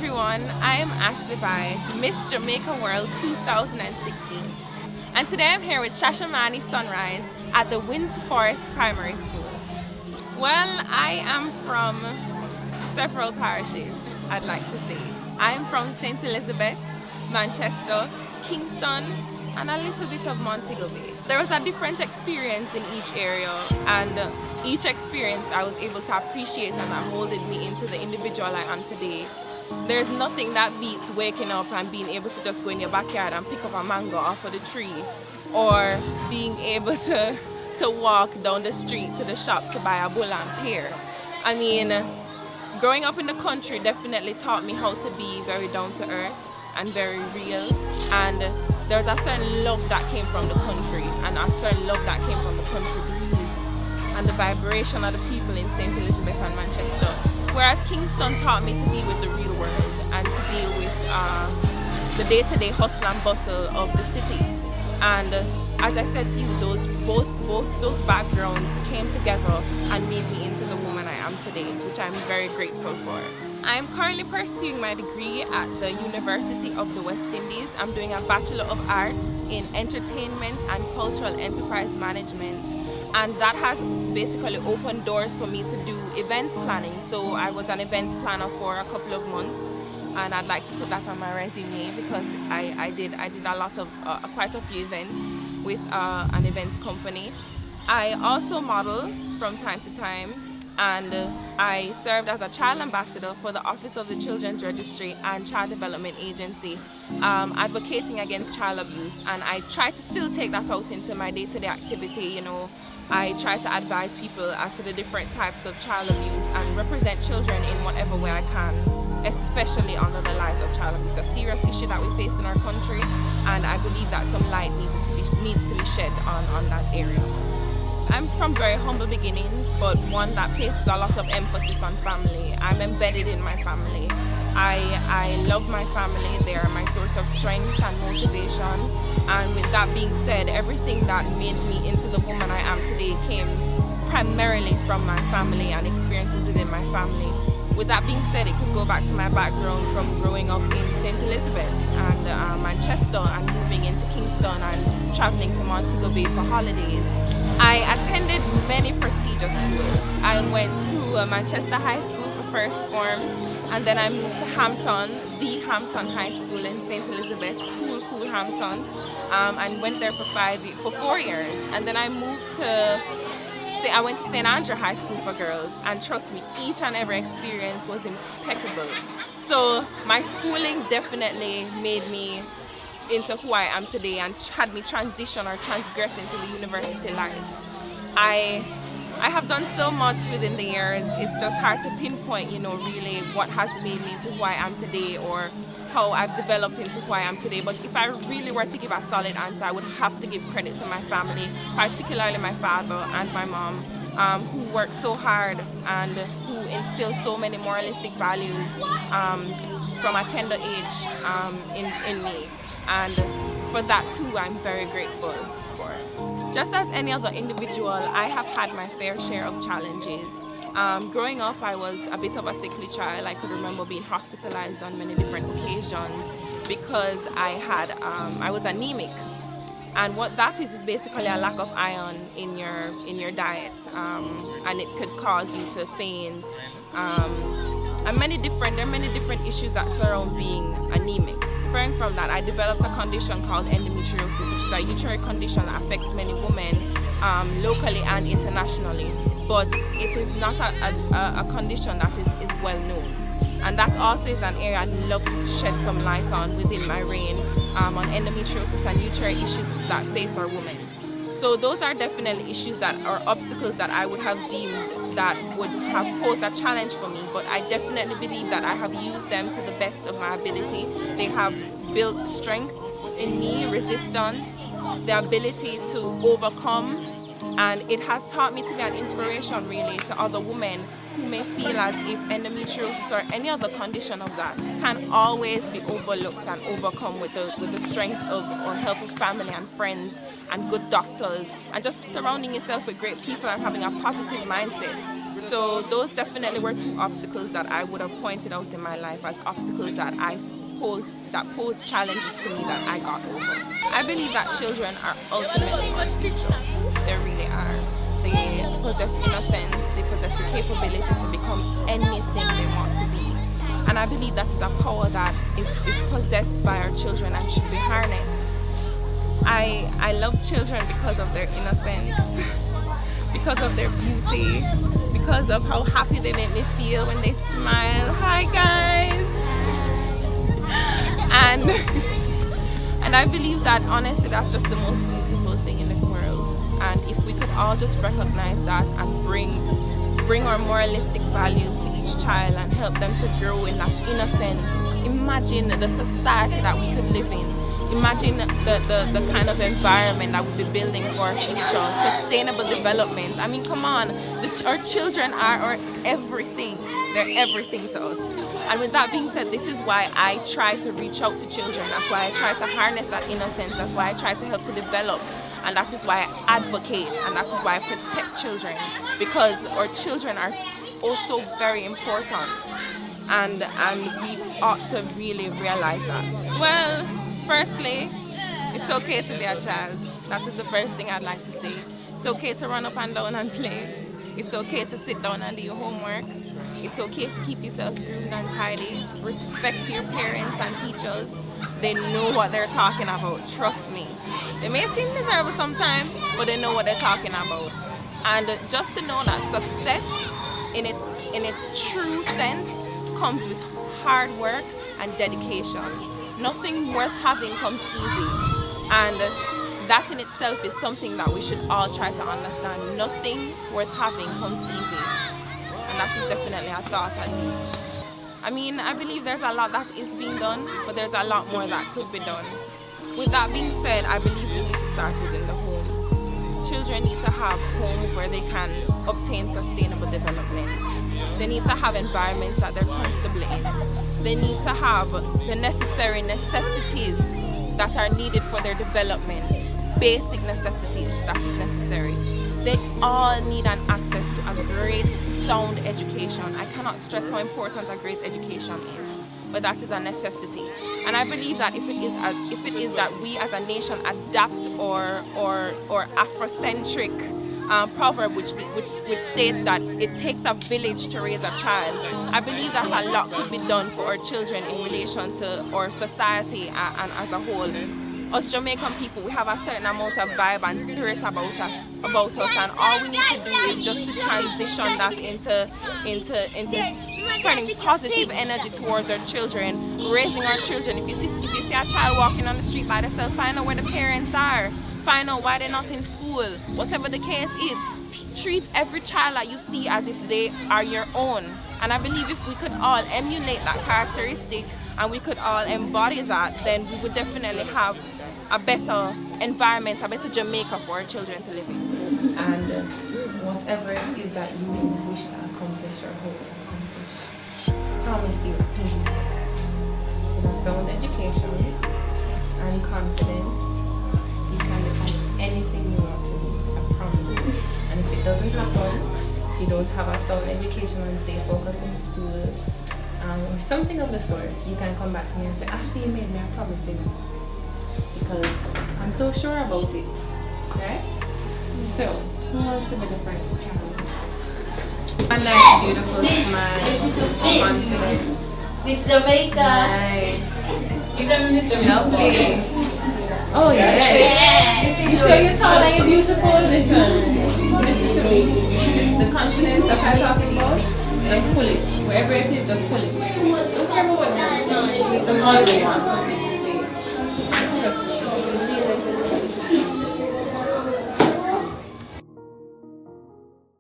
everyone, I am Ashlie White, Miss Jamaica World 2016. And today I'm here with Shashamani Sunrise at the Windsor Primary School. Well, I am from several parishes, I'd like to say. I'm from St. Elizabeth, Manchester, Kingston, and a little bit of Montego Bay. There was a different experience in each area, and each experience I was able to appreciate, and that molded me into the individual I am today. There's nothing that beats waking up and being able to just go in your backyard and pick up a mango off of the tree, or being able to walk down the street to the shop to buy a bull and pear. I mean, growing up in the country definitely taught me how to be very down to earth and very real, and there's a certain love that came from the country, and a certain love that came from the country breeze and the vibration of the people in St. Elizabeth and Manchester. Whereas Kingston taught me to be with the real world and to deal with the day-to-day hustle and bustle of the city. And as I said to you, both those backgrounds came together and made me into the woman I am today, which I'm very grateful for. I'm currently pursuing my degree at the University of the West Indies. I'm doing a Bachelor of Arts in Entertainment and Cultural Enterprise Management, and that has basically opened doors for me to do events planning. So I was an events planner for a couple of months, and I'd like to put that on my resume because I did a lot of quite a few events with an events company. I also model from time to time, and I served as a child ambassador for the Office of the Children's Registry and Child Development Agency, advocating against child abuse, and I try to still take that out into my day-to-day activity. You know, I try to advise people as to the different types of child abuse and represent children in whatever way I can, especially under the light of child abuse, a serious issue that we face in our country, and I believe that some light needs to be shed on that area. I'm from very humble beginnings, but one that places a lot of emphasis on family. I'm embedded in my family. I love my family. They are my source of strength and motivation. And with that being said, everything that made me into the woman I am today came primarily from my family and experiences within my family. With that being said, it could go back to my background from growing up in St. Elizabeth and Manchester, and moving into Kingston and traveling to Montego Bay for holidays. I attended many prestigious schools. I went to Manchester High School for first form, and then I moved to Hampton, the Hampton High School in St. Elizabeth, cool Hampton, and went there for 4 years. And then I went to St. Andrew High School for girls, and trust me, each and every experience was impeccable. So my schooling definitely made me into who I am today and had me transition or transgress into the university life. I have done so much within the years. It's just hard to pinpoint, really what has made me into who I am today, or how I've developed into who I am today. But if I really were to give a solid answer, I would have to give credit to my family, particularly my father and my mom, who worked so hard and who instilled so many moralistic values from a tender age in me. And for that too, I'm very grateful for. Just as any other individual, I have had my fair share of challenges. Growing up, I was a bit of a sickly child. I could remember being hospitalized on many different occasions because I was anemic. And what that is basically a lack of iron in your diet, and it could cause you to faint. And there are many different issues that surround being anemic. Spurring from that, I developed a condition called endometriosis, which is a uterine condition that affects many women locally and internationally. But it is not a condition that is well known. And that also is an area I'd love to shed some light on within my reign, on endometriosis and uterine issues that face our women. So those are definitely issues that are obstacles that I would have deemed that would have posed a challenge for me, but I definitely believe that I have used them to the best of my ability. They have built strength in me, resistance, the ability to overcome, and it has taught me to be an inspiration really to other women who may feel as if endometriosis or any other condition of that can always be overlooked and overcome with the strength of or help of family and friends and good doctors, and just surrounding yourself with great people and having a positive mindset. So those definitely were two obstacles that I would have pointed out in my life as obstacles that pose challenges to me that I got over. I believe that children are ultimately our future. They really are. They possess innocence, they possess the capability to become anything they want to be. And I believe that is a power that is possessed by our children and should be harnessed. I love children because of their innocence, because of their beauty, because of how happy they make me feel when they smile. Hi guys! And I believe that honestly that's just the most beautiful thing in this world. And if we could all just recognize that and bring our moralistic values to each child and help them to grow in that innocence. Imagine the society that we could live in. Imagine the kind of environment that we'll be building for our future. Sustainable development. I mean, come on. Our children are our everything. They're everything to us. And with that being said, this is why I try to reach out to children. That's why I try to harness that innocence. That's why I try to help to develop. And that is why I advocate, and that is why I protect children, because our children are also very important, and we ought to really realize that. Well, firstly, it's okay to be a child. That is the first thing I'd like to say. It's okay to run up and down and play. It's okay to sit down and do your homework. It's okay to keep yourself groomed and tidy. Respect your parents and teachers. They know what they're talking about, trust me. They may seem miserable sometimes, but they know what they're talking about. And just to know that success in its true sense comes with hard work and dedication. Nothing worth having comes easy. And that in itself is something that we should all try to understand. Nothing worth having comes easy. And that is definitely a thought I leave. I mean, I believe there's a lot that is being done, but there's a lot more that could be done. With that being said, I believe we need to start within the homes. Children need to have homes where they can obtain sustainable development. They need to have environments that they're comfortable in. They need to have the necessary necessities that are needed for their development. Basic necessities that is necessary. They all need an access to a great sound education. I cannot stress how important a great education is, but that is a necessity. And I believe that if it is that we as a nation adapt or Afrocentric proverb which states that it takes a village to raise a child, I believe that a lot could be done for our children in relation to our society and as a whole. Us Jamaican people, we have a certain amount of vibe and spirit about us, and all we need to do is just to transition that into spreading positive energy towards our children, raising our children. If you see a child walking on the street by themselves, find out where the parents are, find out why they're not in school, whatever the case is. Treat every child that you see as if they are your own. And I believe if we could all emulate that characteristic and we could all embody that, then we would definitely have a better environment, a better Jamaica for our children to live in. And whatever it is that you wish to accomplish or hope to accomplish, promise you, please. With a sound education and confidence, you can become anything you want to be, I promise. And if it doesn't happen, if you don't have a sound education and stay focused in school, or something of the sort, you can come back to me and say, Ashlie, you made me a promise, because I'm so sure about it, right? So, who wants to be the first to try this? A nice, beautiful smile, confidence. Miss Jamaica. Nice. You're gonna miss Jamaica. Lovely. Oh yes. You say you're tall and you're beautiful. Listen to me. This is the confidence that I'm talking about. Just pull it. Wherever it is, just pull it. Don't care about what it is. She's the only one.